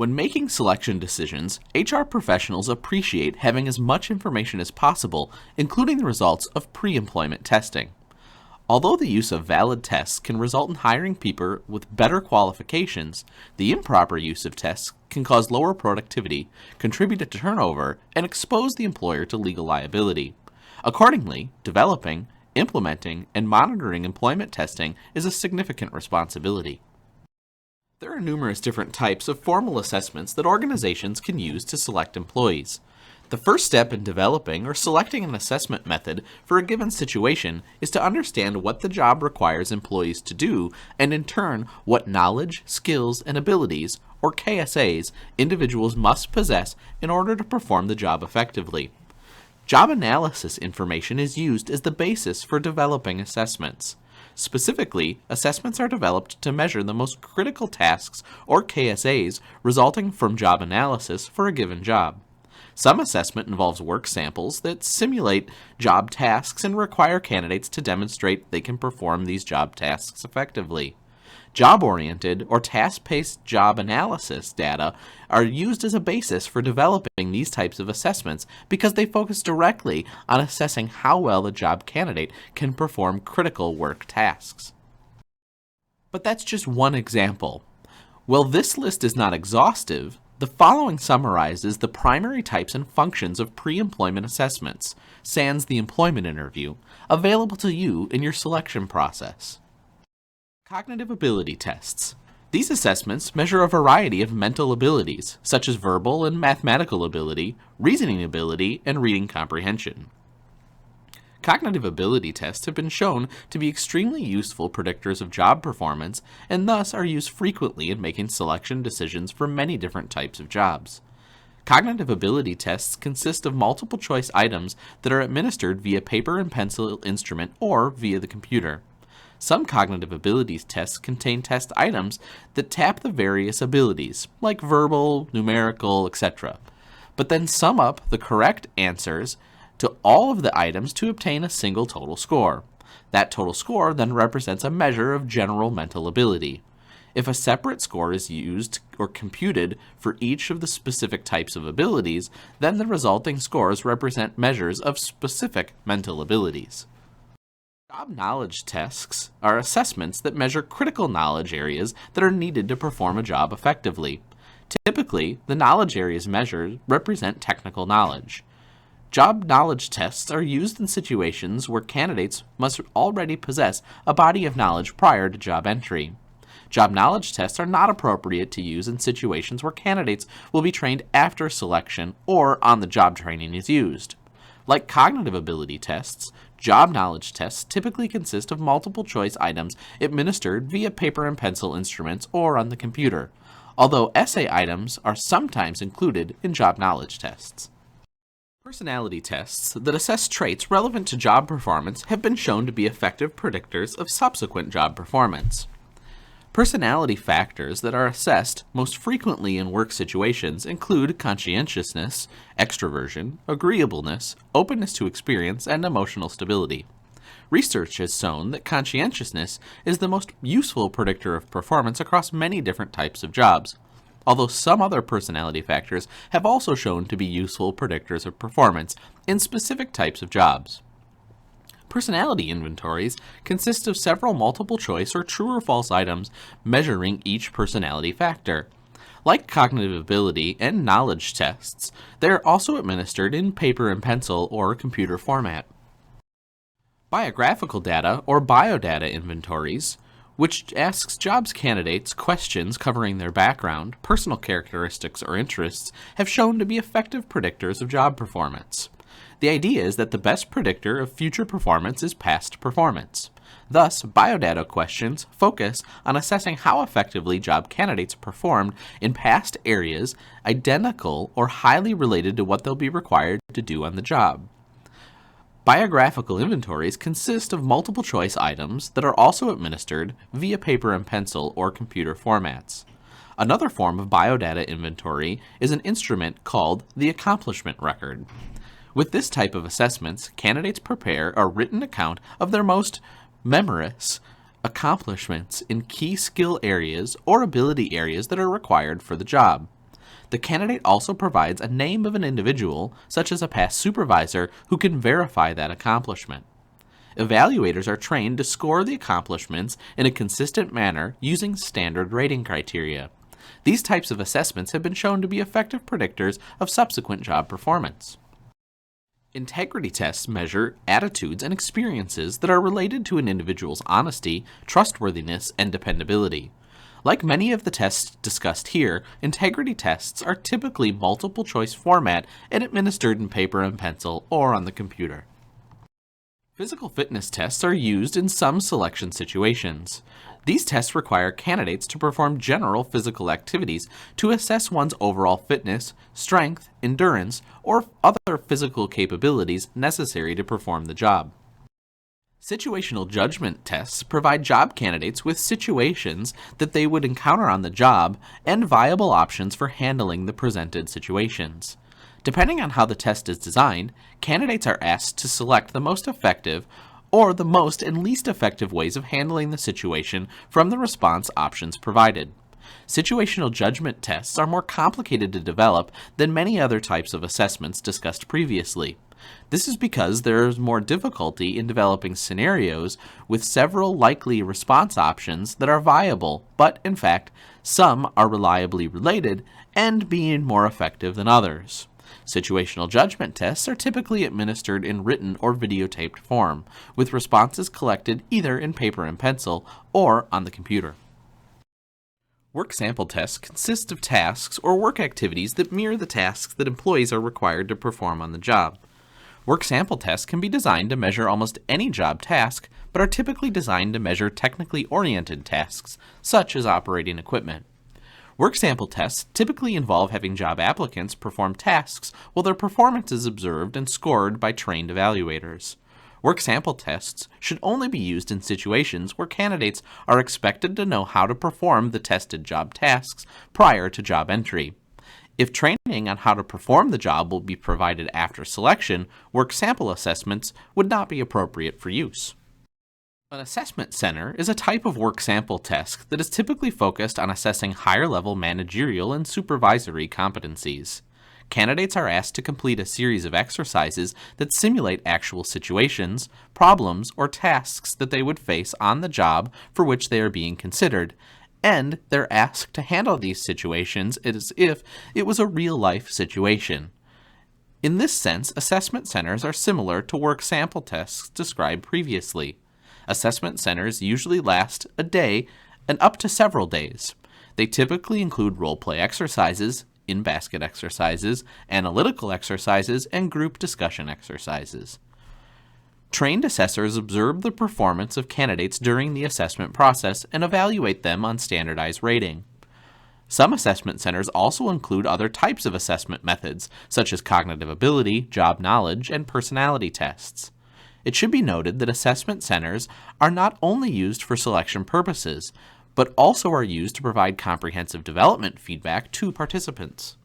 When making selection decisions, HR professionals appreciate having as much information as possible, including the results of pre-employment testing. Although the use of valid tests can result in hiring people with better qualifications, the improper use of tests can cause lower productivity, contribute to turnover, and expose the employer to legal liability. Accordingly, developing, implementing, and monitoring employment testing is a significant responsibility. There are numerous different types of formal assessments that organizations can use to select employees. The first step in developing or selecting an assessment method for a given situation is to understand what the job requires employees to do, and in turn, what knowledge, skills, and abilities, or KSAs, individuals must possess in order to perform the job effectively. Job analysis information is used as the basis for developing assessments. Specifically, assessments are developed to measure the most critical tasks or KSAs resulting from job analysis for a given job. Some assessment involves work samples that simulate job tasks and require candidates to demonstrate they can perform these job tasks effectively. Job-oriented or task-based job analysis data are used as a basis for developing these types of assessments because they focus directly on assessing how well the job candidate can perform critical work tasks. But that's just one example. While this list is not exhaustive, the following summarizes the primary types and functions of pre-employment assessments, sans the employment interview, available to you in your selection process. Cognitive ability tests. These assessments measure a variety of mental abilities, such as verbal and mathematical ability, reasoning ability, and reading comprehension. Cognitive ability tests have been shown to be extremely useful predictors of job performance and thus are used frequently in making selection decisions for many different types of jobs. Cognitive ability tests consist of multiple choice items that are administered via paper and pencil instrument or via the computer. Some cognitive abilities tests contain test items that tap the various abilities, like verbal, numerical, etc., but then sum up the correct answers to all of the items to obtain a single total score. That total score then represents a measure of general mental ability. If a separate score is used or computed for each of the specific types of abilities, then the resulting scores represent measures of specific mental abilities. Job knowledge tests are assessments that measure critical knowledge areas that are needed to perform a job effectively. Typically, the knowledge areas measured represent technical knowledge. Job knowledge tests are used in situations where candidates must already possess a body of knowledge prior to job entry. Job knowledge tests are not appropriate to use in situations where candidates will be trained after selection or on-the-job training is used. Like cognitive ability tests, job knowledge tests typically consist of multiple choice items administered via paper and pencil instruments or on the computer, although essay items are sometimes included in job knowledge tests. Personality tests that assess traits relevant to job performance have been shown to be effective predictors of subsequent job performance. Personality factors that are assessed most frequently in work situations include conscientiousness, extroversion, agreeableness, openness to experience, and emotional stability. Research has shown that conscientiousness is the most useful predictor of performance across many different types of jobs, although some other personality factors have also shown to be useful predictors of performance in specific types of jobs. Personality inventories consist of several multiple choice or true or false items measuring each personality factor. Like cognitive ability and knowledge tests, they are also administered in paper and pencil or computer format. Biographical data or biodata inventories, which asks jobs candidates questions covering their background, personal characteristics, or interests, have shown to be effective predictors of job performance. The idea is that the best predictor of future performance is past performance. Thus, biodata questions focus on assessing how effectively job candidates performed in past areas identical or highly related to what they'll be required to do on the job. Biographical inventories consist of multiple choice items that are also administered via paper and pencil or computer formats. Another form of biodata inventory is an instrument called the accomplishment record. With this type of assessments, candidates prepare a written account of their most memorous accomplishments in key skill areas or ability areas that are required for the job. The candidate also provides a name of an individual, such as a past supervisor, who can verify that accomplishment. Evaluators are trained to score the accomplishments in a consistent manner using standard rating criteria. These types of assessments have been shown to be effective predictors of subsequent job performance. Integrity tests measure attitudes and experiences that are related to an individual's honesty, trustworthiness, and dependability. Like many of the tests discussed here, integrity tests are typically multiple choice format and administered in paper and pencil or on the computer. Physical fitness tests are used in some selection situations. These tests require candidates to perform general physical activities to assess one's overall fitness, strength, endurance, or other physical capabilities necessary to perform the job. Situational judgment tests provide job candidates with situations that they would encounter on the job and viable options for handling the presented situations. Depending on how the test is designed, candidates are asked to select the most effective or the most and least effective ways of handling the situation from the response options provided. Situational judgment tests are more complicated to develop than many other types of assessments discussed previously. This is because there is more difficulty in developing scenarios with several likely response options that are viable, but in fact, some are reliably related and being more effective than others. Situational judgment tests are typically administered in written or videotaped form, with responses collected either in paper and pencil or on the computer. Work sample tests consist of tasks or work activities that mirror the tasks that employees are required to perform on the job. Work sample tests can be designed to measure almost any job task, but are typically designed to measure technically oriented tasks, such as operating equipment. Work sample tests typically involve having job applicants perform tasks while their performance is observed and scored by trained evaluators. Work sample tests should only be used in situations where candidates are expected to know how to perform the tested job tasks prior to job entry. If training on how to perform the job will be provided after selection, work sample assessments would not be appropriate for use. An assessment center is a type of work sample test that is typically focused on assessing higher-level managerial and supervisory competencies. Candidates are asked to complete a series of exercises that simulate actual situations, problems, or tasks that they would face on the job for which they are being considered, and they're asked to handle these situations as if it was a real-life situation. In this sense, assessment centers are similar to work sample tests described previously. Assessment centers usually last a day and up to several days. They typically include role-play exercises, in-basket exercises, analytical exercises, and group discussion exercises. Trained assessors observe the performance of candidates during the assessment process and evaluate them on standardized rating. Some assessment centers also include other types of assessment methods, such as cognitive ability, job knowledge, and personality tests. It should be noted that assessment centers are not only used for selection purposes, but also are used to provide comprehensive development feedback to participants.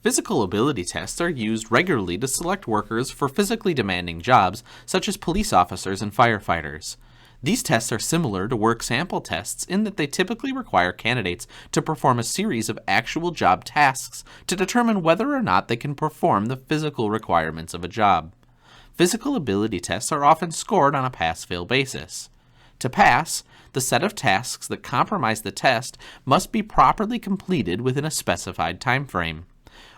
Physical ability tests are used regularly to select workers for physically demanding jobs, such as police officers and firefighters. These tests are similar to work sample tests in that they typically require candidates to perform a series of actual job tasks to determine whether or not they can perform the physical requirements of a job. Physical ability tests are often scored on a pass-fail basis. To pass, the set of tasks that compromise the test must be properly completed within a specified time frame.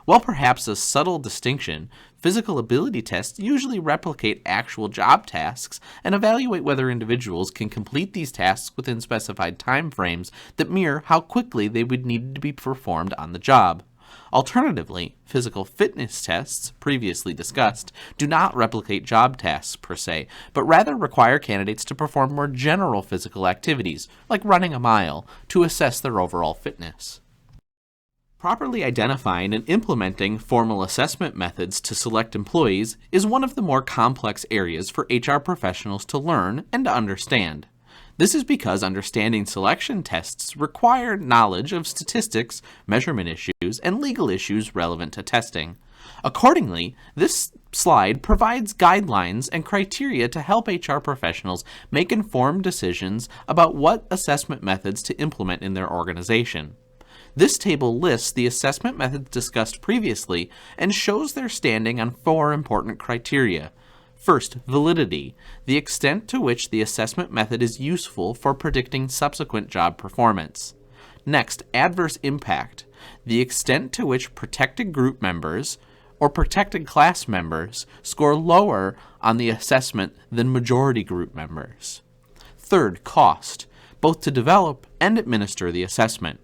While perhaps a subtle distinction, physical ability tests usually replicate actual job tasks and evaluate whether individuals can complete these tasks within specified time frames that mirror how quickly they would need to be performed on the job. Alternatively, physical fitness tests, previously discussed, do not replicate job tasks per se, but rather require candidates to perform more general physical activities, like running a mile, to assess their overall fitness. Properly identifying and implementing formal assessment methods to select employees is one of the more complex areas for HR professionals to learn and to understand. This is because understanding selection tests require knowledge of statistics, measurement issues, and legal issues relevant to testing. Accordingly, this slide provides guidelines and criteria to help HR professionals make informed decisions about what assessment methods to implement in their organization. This table lists the assessment methods discussed previously and shows their standing on 4 important criteria. First, validity, the extent to which the assessment method is useful for predicting subsequent job performance. Next, adverse impact, the extent to which protected group members or protected class members score lower on the assessment than majority group members. Third, cost, both to develop and administer the assessment.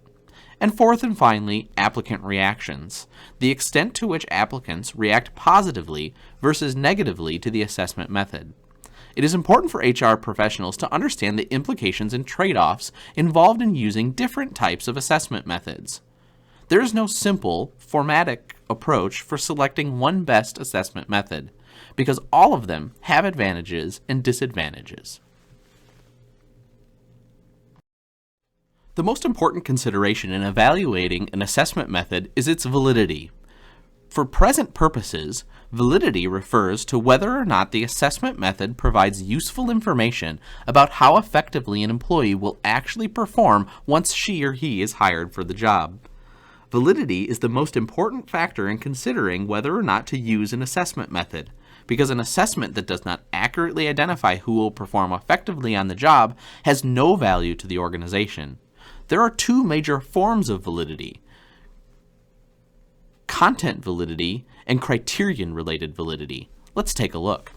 And fourth and finally, applicant reactions, the extent to which applicants react positively versus negatively to the assessment method. It is important for HR professionals to understand the implications and trade-offs involved in using different types of assessment methods. There is no simple, formatic approach for selecting one best assessment method, because all of them have advantages and disadvantages. The most important consideration in evaluating an assessment method is its validity. For present purposes, validity refers to whether or not the assessment method provides useful information about how effectively an employee will actually perform once she or he is hired for the job. Validity is the most important factor in considering whether or not to use an assessment method, because an assessment that does not accurately identify who will perform effectively on the job has no value to the organization. There are 2 major forms of validity: content validity and criterion-related validity. Let's take a look.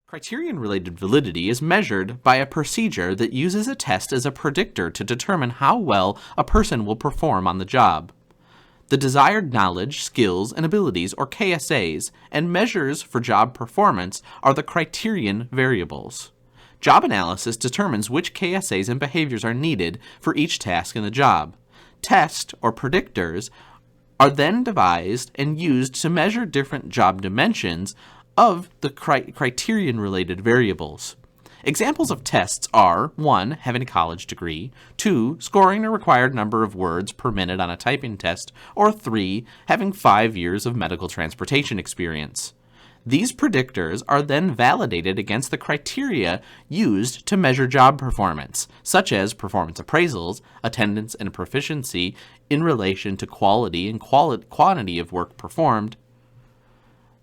Criterion-related validity is measured by a procedure that uses a test as a predictor to determine how well a person will perform on the job. The desired knowledge, skills, and abilities, or KSAs, and measures for job performance are the criterion variables. Job analysis determines which KSAs and behaviors are needed for each task in the job. Tests, or predictors, are then devised and used to measure different job dimensions of the criterion-related variables. Examples of tests are 1. Having a college degree, 2. Scoring a required number of words per minute on a typing test, or 3. Having 5 years of medical transportation experience. These predictors are then validated against the criteria used to measure job performance, such as performance appraisals, attendance and proficiency in relation to quality and quantity of work performed.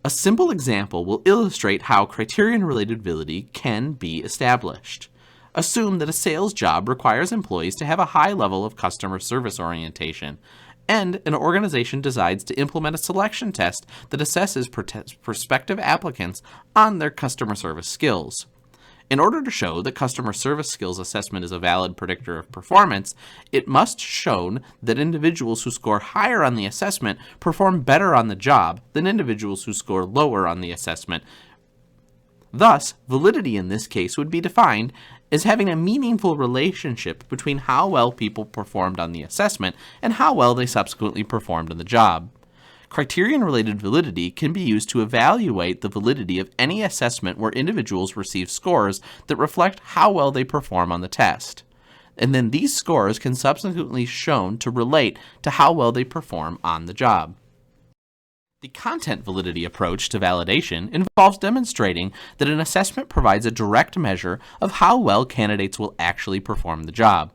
A simple example will illustrate how criterion-related validity can be established. Assume that a sales job requires employees to have a high level of customer service orientation, and an organization decides to implement a selection test that assesses prospective applicants on their customer service skills. In order to show that customer service skills assessment is a valid predictor of performance, it must show that individuals who score higher on the assessment perform better on the job than individuals who score lower on the assessment. Thus, validity in this case would be defined as having a meaningful relationship between how well people performed on the assessment and how well they subsequently performed on the job. Criterion-related validity can be used to evaluate the validity of any assessment where individuals receive scores that reflect how well they perform on the test. And then these scores can subsequently shown to relate to how well they perform on the job. The content validity approach to validation involves demonstrating that an assessment provides a direct measure of how well candidates will actually perform the job.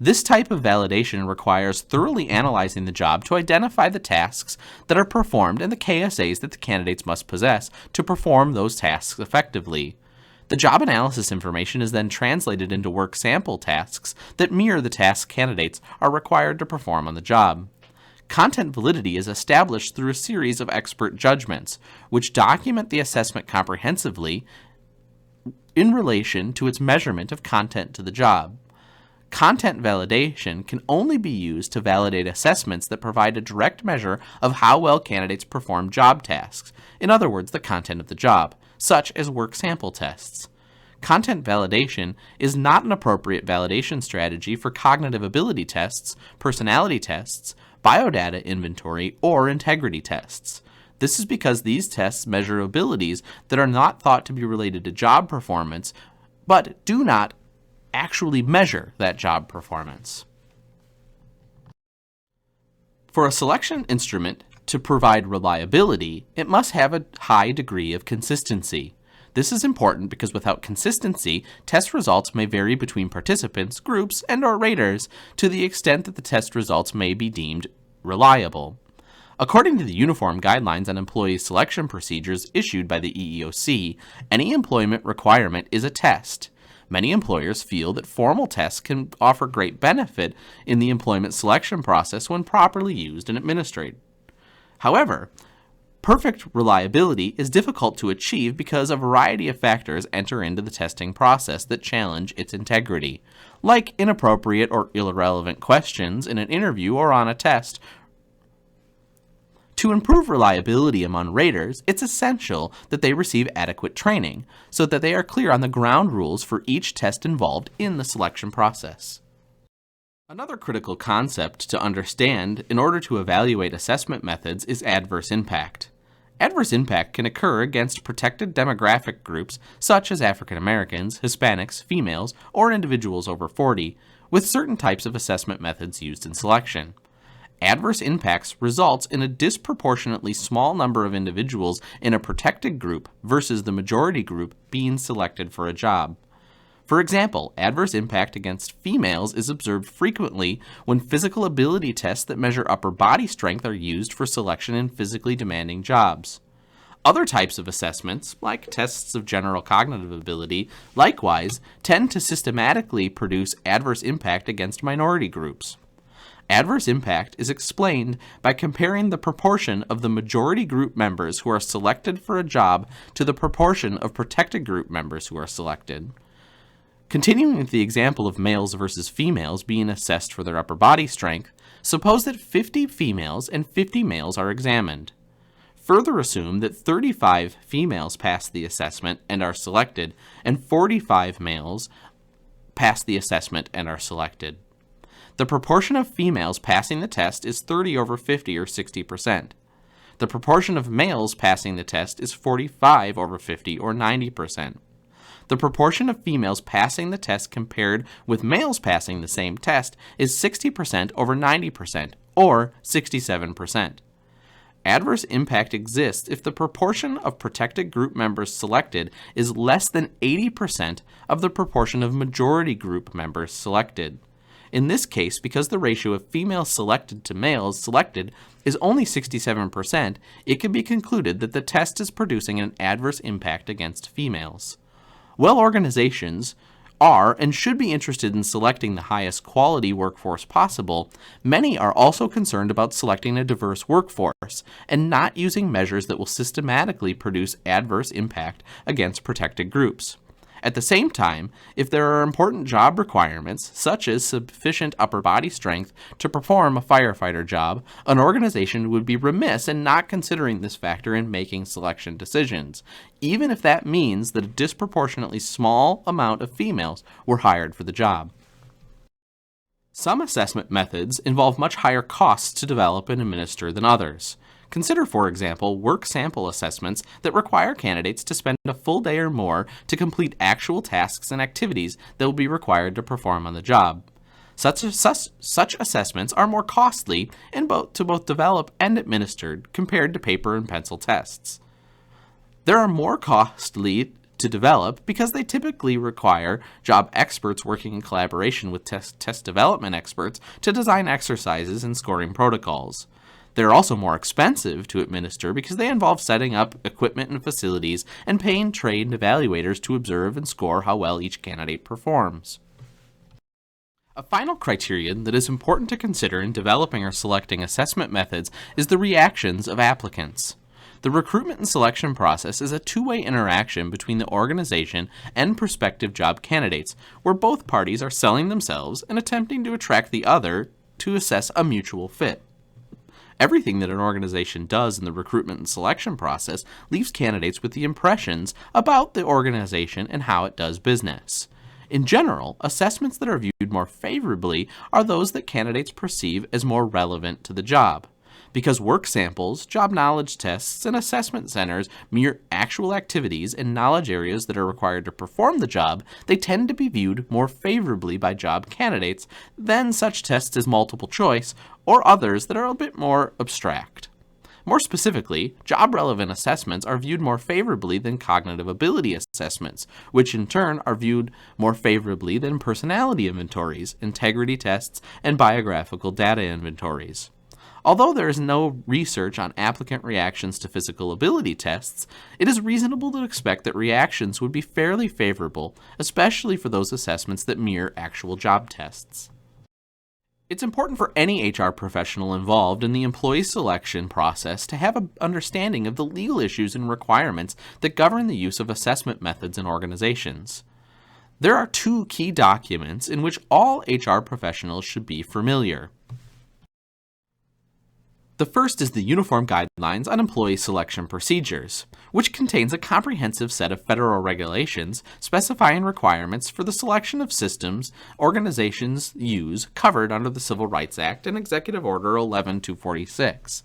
This type of validation requires thoroughly analyzing the job to identify the tasks that are performed and the KSAs that the candidates must possess to perform those tasks effectively. The job analysis information is then translated into work sample tasks that mirror the tasks candidates are required to perform on the job. Content validity is established through a series of expert judgments, which document the assessment comprehensively in relation to its measurement of content to the job. Content validation can only be used to validate assessments that provide a direct measure of how well candidates perform job tasks, in other words, the content of the job, such as work sample tests. Content validation is not an appropriate validation strategy for cognitive ability tests, personality tests, biodata inventory, or integrity tests. This is because these tests measure abilities that are not thought to be related to job performance, but do not actually measure that job performance. For a selection instrument to provide reliability, it must have a high degree of consistency. This is important because without consistency, test results may vary between participants, groups, and/or raters to the extent that the test results may be deemed reliable. According to the Uniform Guidelines on Employee Selection Procedures issued by the EEOC, any employment requirement is a test. Many employers feel that formal tests can offer great benefit in the employment selection process when properly used and administered. However, perfect reliability is difficult to achieve because a variety of factors enter into the testing process that challenge its integrity, like inappropriate or irrelevant questions in an interview or on a test. To improve reliability among raters, it's essential that they receive adequate training so that they are clear on the ground rules for each test involved in the selection process. Another critical concept to understand in order to evaluate assessment methods is adverse impact. Adverse impact can occur against protected demographic groups such as African Americans, Hispanics, females, or individuals over 40, with certain types of assessment methods used in selection. Adverse impacts results in a disproportionately small number of individuals in a protected group versus the majority group being selected for a job. For example, adverse impact against females is observed frequently when physical ability tests that measure upper body strength are used for selection in physically demanding jobs. Other types of assessments, like tests of general cognitive ability, likewise tend to systematically produce adverse impact against minority groups. Adverse impact is explained by comparing the proportion of the majority group members who are selected for a job to the proportion of protected group members who are selected. Continuing with the example of males versus females being assessed for their upper body strength, suppose that 50 females and 50 males are examined. Further assume that 35 females pass the assessment and are selected, and 45 males pass the assessment and are selected. The proportion of females passing the test is 30 over 50 or 60%. The proportion of males passing the test is 45 over 50 or 90%. The proportion of females passing the test compared with males passing the same test is 60% over 90% or 67%. Adverse impact exists if the proportion of protected group members selected is less than 80% of the proportion of majority group members selected. In this case, because the ratio of females selected to males selected is only 67%, it can be concluded that the test is producing an adverse impact against females. While organizations are and should be interested in selecting the highest quality workforce possible, many are also concerned about selecting a diverse workforce and not using measures that will systematically produce adverse impact against protected groups. At the same time, if there are important job requirements, such as sufficient upper body strength to perform a firefighter job, an organization would be remiss in not considering this factor in making selection decisions, even if that means that a disproportionately small amount of females were hired for the job. Some assessment methods involve much higher costs to develop and administer than others. Consider, for example, work sample assessments that require candidates to spend a full day or more to complete actual tasks and activities that will be required to perform on the job. Such assessments are more costly to both develop and administered compared to paper and pencil tests. They are more costly to develop because they typically require job experts working in collaboration with test development experts to design exercises and scoring protocols. They're also more expensive to administer because they involve setting up equipment and facilities and paying trained evaluators to observe and score how well each candidate performs. A final criterion that is important to consider in developing or selecting assessment methods is the reactions of applicants. The recruitment and selection process is a two-way interaction between the organization and prospective job candidates, where both parties are selling themselves and attempting to attract the other to assess a mutual fit. Everything that an organization does in the recruitment and selection process leaves candidates with the impressions about the organization and how it does business. In general, assessments that are viewed more favorably are those that candidates perceive as more relevant to the job. Because work samples, job knowledge tests, and assessment centers mirror actual activities and knowledge areas that are required to perform the job, they tend to be viewed more favorably by job candidates than such tests as multiple choice or others that are a bit more abstract. More specifically, job-relevant assessments are viewed more favorably than cognitive ability assessments, which in turn are viewed more favorably than personality inventories, integrity tests, and biographical data inventories. Although there is no research on applicant reactions to physical ability tests, it is reasonable to expect that reactions would be fairly favorable, especially for those assessments that mirror actual job tests. It's important for any HR professional involved in the employee selection process to have an understanding of the legal issues and requirements that govern the use of assessment methods in organizations. There are two key documents in which all HR professionals should be familiar. The first is the Uniform Guidelines on Employee Selection Procedures, which contains a comprehensive set of federal regulations specifying requirements for the selection of systems organizations use covered under the Civil Rights Act and Executive Order 11246.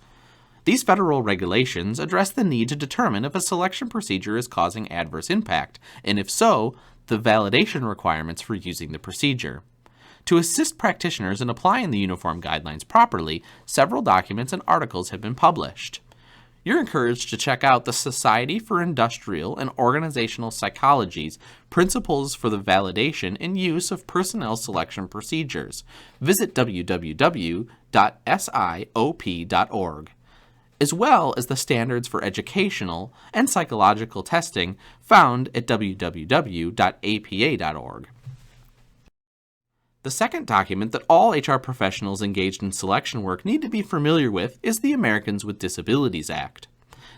These federal regulations address the need to determine if a selection procedure is causing adverse impact, and if so, the validation requirements for using the procedure. To assist practitioners in applying the uniform guidelines properly, several documents and articles have been published. You're encouraged to check out the Society for Industrial and Organizational Psychology's Principles for the Validation and Use of Personnel Selection Procedures. Visit www.siop.org, as well as the Standards for Educational and Psychological Testing found at www.apa.org. The second document that all HR professionals engaged in selection work need to be familiar with is the Americans with Disabilities Act.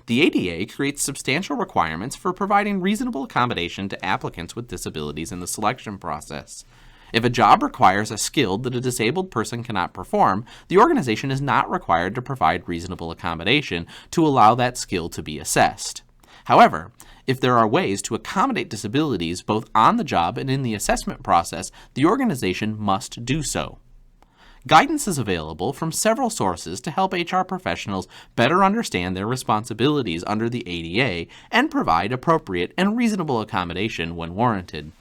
The ADA creates substantial requirements for providing reasonable accommodation to applicants with disabilities in the selection process. If a job requires a skill that a disabled person cannot perform, the organization is not required to provide reasonable accommodation to allow that skill to be assessed. However, if there are ways to accommodate disabilities both on the job and in the assessment process, the organization must do so. Guidance is available from several sources to help HR professionals better understand their responsibilities under the ADA and provide appropriate and reasonable accommodation when warranted.